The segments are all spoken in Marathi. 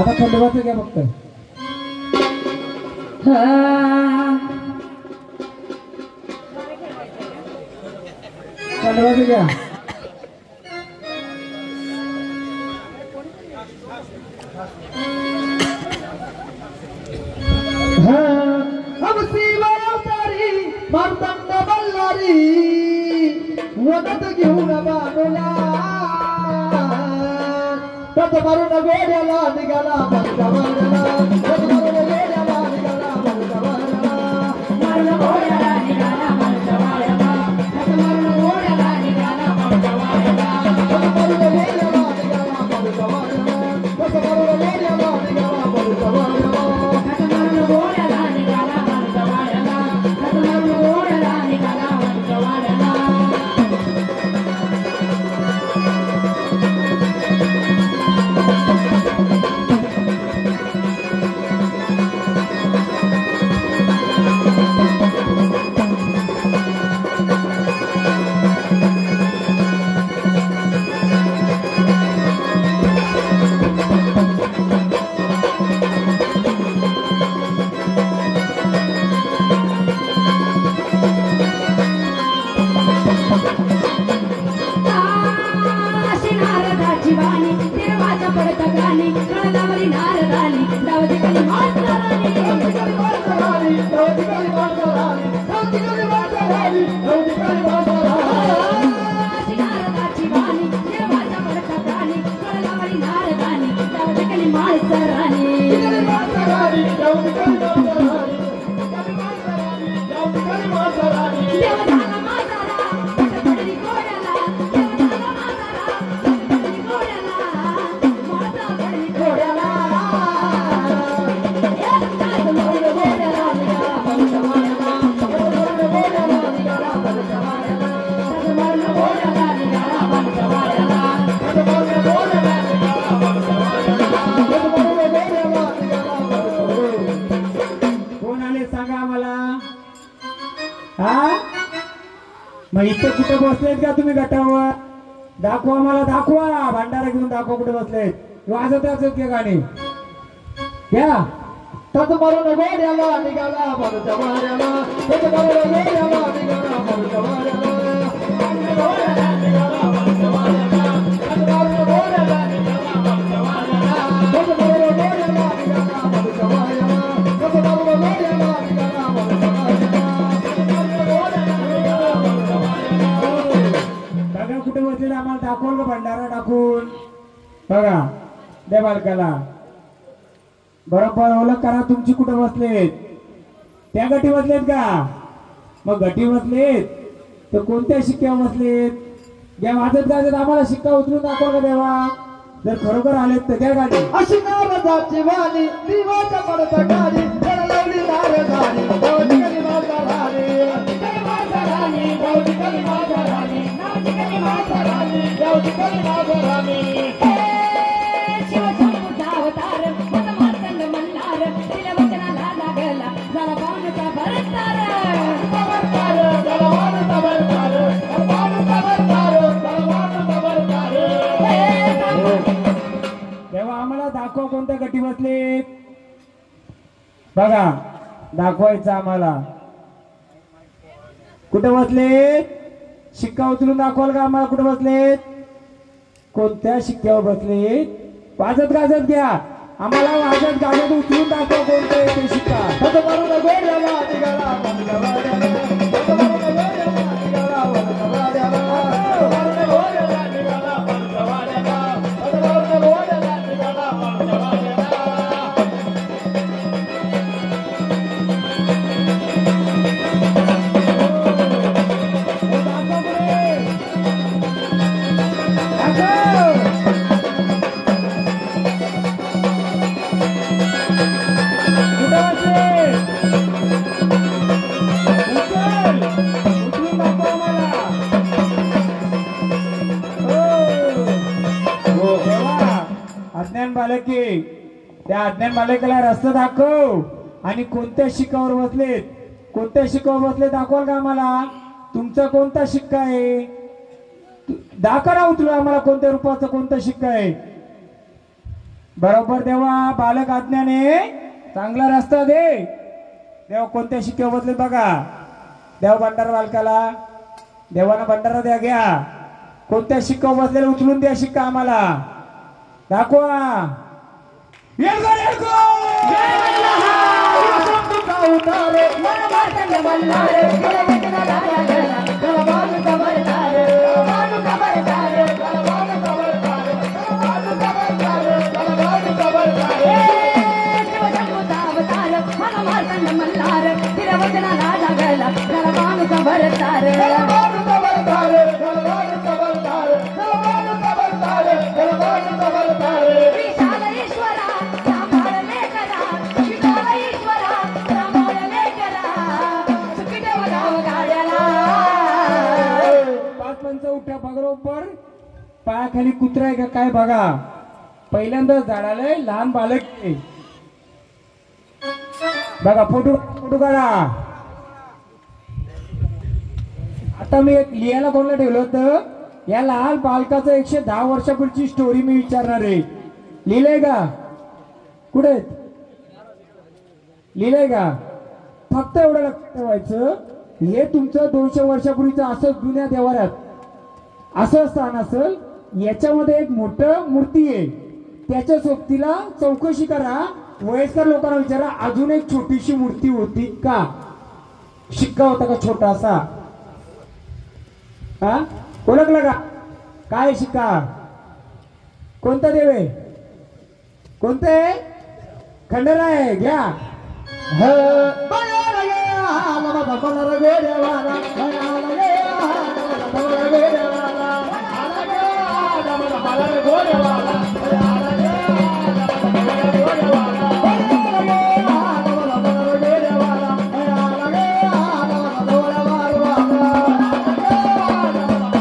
आता खंडोबाचं घ्या फक्त. खंडोबाचं घ्या. मारतंड बल्लारी वदत घेऊन बाबला तत मारून गोड्याला निघाला बंदवारला तत मारून गोड्याला निघाला बंदवारला मारून गोड्याला निघाला बंदवारला तत मारून गोड्याला निघाला बंदवारला तत मारून गोड्याला निघाला बंदवारला तत मारून गोड्याला निघाला बंदवारला तत मारून गोड्याला निघाला बंदवारला तत मारून गोड्याला निघाला बंदवारला. मग इथे कुठे बसलेत का तुम्ही गटावर? दाखवा मला, दाखवा. भांडारा घेऊन दाखवा कुठे बसलेत. वाजत असत का गाणी? घ्या. तत मारून गोड्याला निघाला बंदवारला तत मारून गोड्याला निघाला बंदवारला गोड्याला निघाला बंदवारला तत मारून गोड्याला निघाला बंदवारला तत मारून गोड्याला निघाला बंदवारला तत मारून गोड्याला निघाला बंदवारला बघा कुठे बसलेले आम्हाला दाखवलं का भंडारा टाकून? बघा दे बालकाला बरोबर ओळख करा. तुमची कुठे बसलेत? त्या गटी बसलेत का? मग गटी बसलेत तर कोणत्या शिक्क्यावर बसलेत? घ्या वाजत गाजत आम्हाला शिक्का उचलून दाखवा का देवा. जर खरोखर आलेत तर त्या गाडी अशी नारदाची वाली दिवाच्या पडत गाडी लावली नारदानी गौरी कली माझा राणी गौरी कली माझा राणी गौरी कली माझा राणी गौरी कली माझा राणी शिव शंभूचा अवतार मत मार्तंड मल्हार तिला वचनाला लागला झाला पावनाचा भरतार तवरतार गलवानुचा भरतार गलवानुचा भरतार गलवानुचा भरतार. तेव्हा आम्हाला दाखवा कोणत्या गटी बसलेत. बघा दाखवायचं आम्हाला कुठे बसलेत. शिक्का उचलून दाखवाल का आम्हाला कुठे बसलेत? कोणत्या शिक्क्यावर बसलेत? वाजत गाजत घ्या. आम्हाला वाजत गाजत उचलून दाखवा कोणते ते शिक्का. तत मारून गोड्याला निघाला बंदवारला तत मारून गोड्याला निघाला बंदवारला तत मारून गोड्याला निघाला बंदवारला तत मारून गोड्याला निघाला बंदवारला. अज्ञान बालकी त्या अज्ञान बालकाला रस्ता दाखव. आणि कोणत्या शिक्क्यावर बसलेत? कोणत्या शिक्क्यावर बसले दाखवाल का आम्हाला? तुमचा कोणता शिक्का आहे? दाखवा उचलू आम्हाला कोणत्या रूपाचा कोणता शिक्का आहे. बरोबर देवा बालक आज्ञाने चांगला रस्ता दे देवा. कोणत्या शिक्क्यावर बसले बघा. देवा भंडारा बालकाला देवाना भंडारा द्या घ्या. कोणत्या शिक्क्यावर बसलेला उचलून द्या शिक्का आम्हाला दाखवा. येळगो येळगो उतारे मार्तंड मल्हार तिला वचना लागला गलबान खबरदार गलबान खबरदार गलबान खबरदार गलबान खबरदार गलबान खबरदार शिवशंभूचा अवतार मला मार्तंड मल्हार तिला वचना लागला गलबान खबरदार गलबान खबरदार गलबान खबरदार गलबान खबरदार गलबान खबरदार विशाल ईश्वरा सांभाळले करा विशाल ईश्वरा सांभाळले करा सुखी देव गाव गाड्याला 5 पंच उठ्या बरोबर पायाखाली कुत्रा आहे का काय बघा. पहिल्यांदा झाडालय लहान बालक आहे. बघा फोटो फोटो काढा. आता मी एक लिहायला कोणाला ठेवलं होतं. या लहान बालकाचं 110 वर्षापूर्वीची स्टोरी मी विचारणार आहे. लिहिलंय का कुठे लिहिलंय का. फक्त एवढं लक्षात ठेवायचं हे तुमचं 200 वर्षापूर्वीचं असं जुन्या देवाऱ्यात असं स्थान असेल. याच्यामध्ये एक मोठं मूर्ती आहे. त्याच्या सोबतीला चौकशी करा. वयस्कर लोकांना विचारा अजून एक छोटीशी मूर्ती होती का. शिक्का होता का छोटासा. हा ओळखलं का काय शिक्का. कोणता देव आहे कोणते खंडराय घ्या. बयाला गया लबा बलर गोड्यावाला बयाला गया लबा गोड्यावाला आला गया लबा बलर गोड्यावाला बयाला गया लबा गोड्यावाला बयाला गया लबा बलर गोड्यावाला बयाला गया लबा गोड्यावाला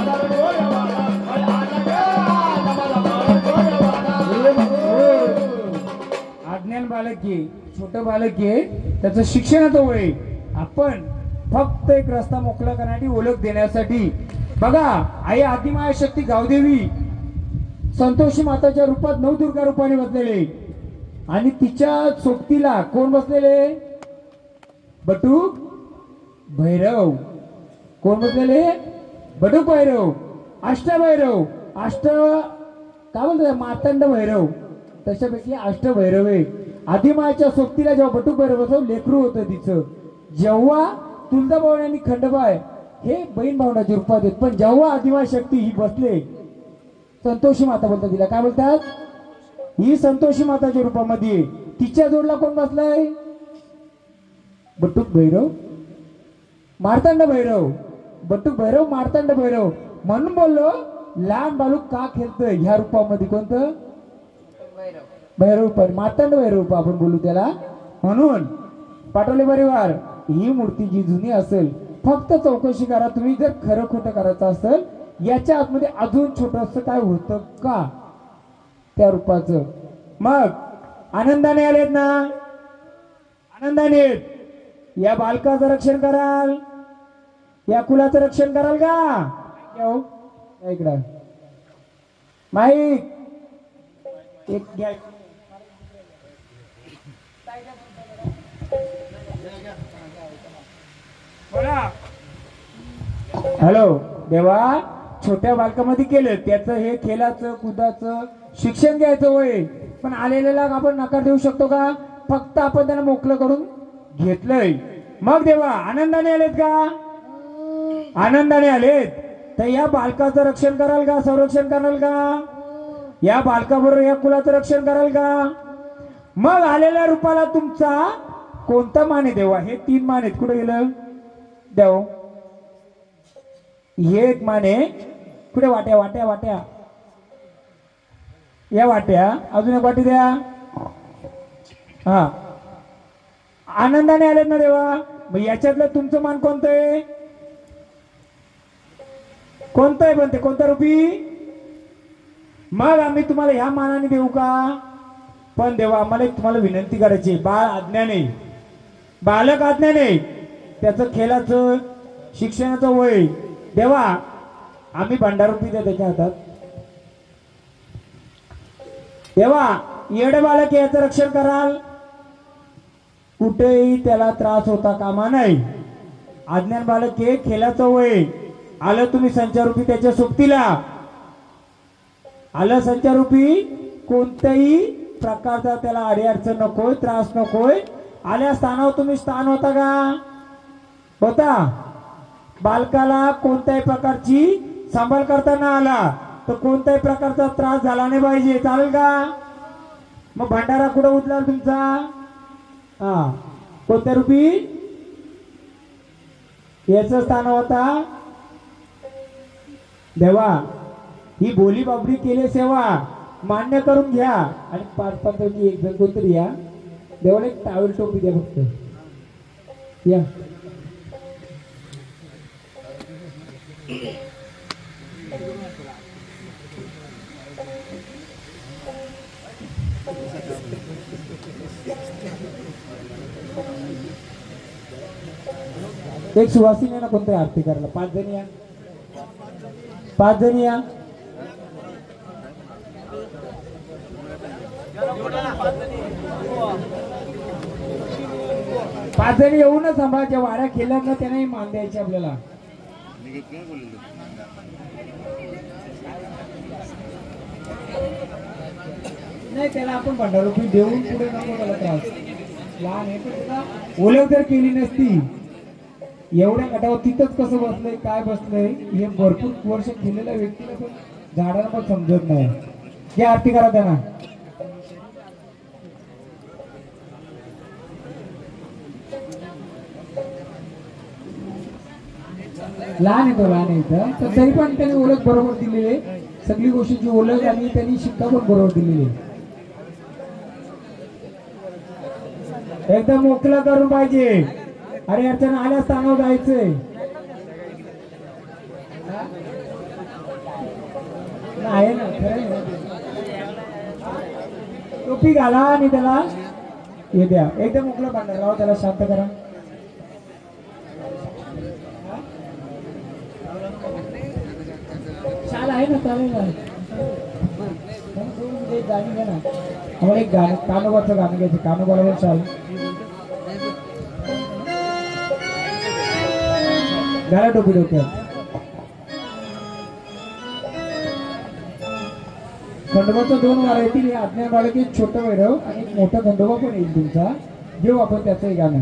बलर गोड्यावाला बयाला गया लबा बलर गोड्यावाला. अज्ञान बालक आहे छोटं बालक आहे. त्याचं शिक्षणाचं वय आपण फक्त एक रस्ता मोकळा करण्यासाठी ओळख देण्यासाठी बघा. आई आदिमाया शक्ती गावदेवी संतोषी माताच्या रूपात नवदुर्गा रूपाने बसलेले आणि तिच्या सोबतीला कोण बसलेले बटू भैरव. कोण बसलेले बटू भैरव अष्टभैरव अष्ट काय बोलतो मार्तंड भैरव तशापैकी अष्टभैरव आहे. आदिमायाच्या सोबतीला जेव्हा बटू भैरव बसव लेकरू होतं तिचं. जेव्हा तुळजाभवानी आणि खंडोबाई हे बहीण भावनाच्या रूपात आहेत. पण जेव्हा आदिमाय शक्ती ही बसले संतोषी माता बोलतात तिला काय बोलतात ही संतोषी माताच्या रूपामध्ये. तिच्या जोडला कोण बसलाय बटूक भैरव मार्तंड भैरव. बटूक भैरव मार्तंड भैरव म्हणून बोललो लहान बालूक का खेळतोय ह्या रूपामध्ये कोणतं भैरव पण मार्तंड भैरव रूप आपण बोलू त्याला. म्हणून पाटोले परिवार ही मूर्ती जी जुनी असेल फक्त चौकशी करा तुम्ही. जर खरं खोटं करायचं असेल याच्या आतमध्ये अजून छोटस काय होतं का त्या रूपाचं. मग आनंदाने आलेत ना आनंदाने या बालकाचं रक्षण कराल या कुलाचं रक्षण कराल का. इकडं माईक एक घ्या. हॅलो देवा छोट्या बालकामध्ये केलं त्याचं हे खेळाचं कुदाचं शिक्षण घ्यायचं वय. पण आलेल्याला आपण नकार देऊ शकतो का. फक्त आपण त्यांना मोकळं करून घेतलंय. मग देवा आनंदाने आलेत का आनंदाने आलेत तर या बालकाचं रक्षण कराल का संरक्षण कराल का. या बालकाबरोबर या कुलाचं रक्षण कराल का. मग आलेल्या रूपाला तुमचा कोणता मान आहे देवा. हे 3 मान आहेत कुठे गेलं देव. हे एक मान आहे कुठे वाट्या वाट्या वाट्या या वाट्या अजून एक वाटी द्या. हा आनंदाने आलेत ना देवा. मग याच्यातलं तुमचं मान कोणतं आहे कोणतं आहे बनते कोणतं रूपी. मग आम्ही तुम्हाला ह्या मानाने देऊ का. पण देवा आम्हाला एक तुम्हाला विनंती करायची. बाळ आज्ञाने बालक आज्ञाने त्याचं खेळाचं शिक्षणाचं वय देवा आम्ही भंडार रूपी द्या त्याच्या हातात. देवा येडे बालक याचं रक्षण कराल, कुठेही त्याला त्रास होता कामा नाही. अज्ञान बालक हे खेळाचं वय. आलं तुम्ही संचारूपी त्याच्या सोबतीला, आलं संचारूपी कोणत्याही प्रकारचा त्याला अडीअडचण नकोय, त्रास नकोय. आल्या स्थानावर तुम्ही स्थान होता का? होता. बालकाला कोणत्याही प्रकारची सांभाळ करताना आला तर कोणत्याही प्रकारचा त्रास झाला नाही पाहिजे. चालेल का? मग भंडारा कुठं उचला तुमचा? हा, कोणत्या रूपी याच स्थान होता. देवा ही बोली बाबडी केली सेवा मान्य करून घ्या. आणि 5-5 एक जण कोणतरी या, देवाला एक टावेल टोपी द्या फक्त. या एक सुवासिनी ना कोणत्या आरती करायला. 5 जण या, 5 जण या. पाच जण येऊ ना सांभाळ. ज्या वाड्या केल्या ना त्यांनाही मान द्यायचे आपल्याला. नाही त्याला आपण भंडारूपी देऊन पुढे नको त्याला त्रास. लहान आहे पण त्याला ओळख जर केली नसती, एवढ्या गटावर तिथंच कसं बसलंय, काय बसलंय, हे भरपूर वर्ष केलेल्या व्यक्तीला पण झाडाला पण समजत नाही. या आरती करा त्यांना. लहान आहे तो, लहान आहे इथं, तर तरी पण त्याने ओळख बरोबर दिलेली आहे. सगळी गोष्टीची ओळख आणि त्यांनी शिक्का पण बरोबर दिलेली आहे. एकदम मोकळं करून पाहिजे. अरे अर्चना आल्या स्थानावर जायचंय. आहे ना, खरं टोपी घाला आणि त्याला हे द्या. एकदम मोकळं भांडण लावा, त्याला शांत करा. शाल आहे ना, चालेल ना. गाणी घ्या ना. आम्हाला एक गाणं, कानोबाचं गाणं घ्यायचं. कानोबाला शाल घाला, टोपी डोक्यात. खंडोबाचा 2 वार येतील. हे आज्ञा बालक एक छोटं वैरव आणि एक मोठा खंडोबा पण येईल तुमचा. घेऊ आपण त्याचंही गाणं.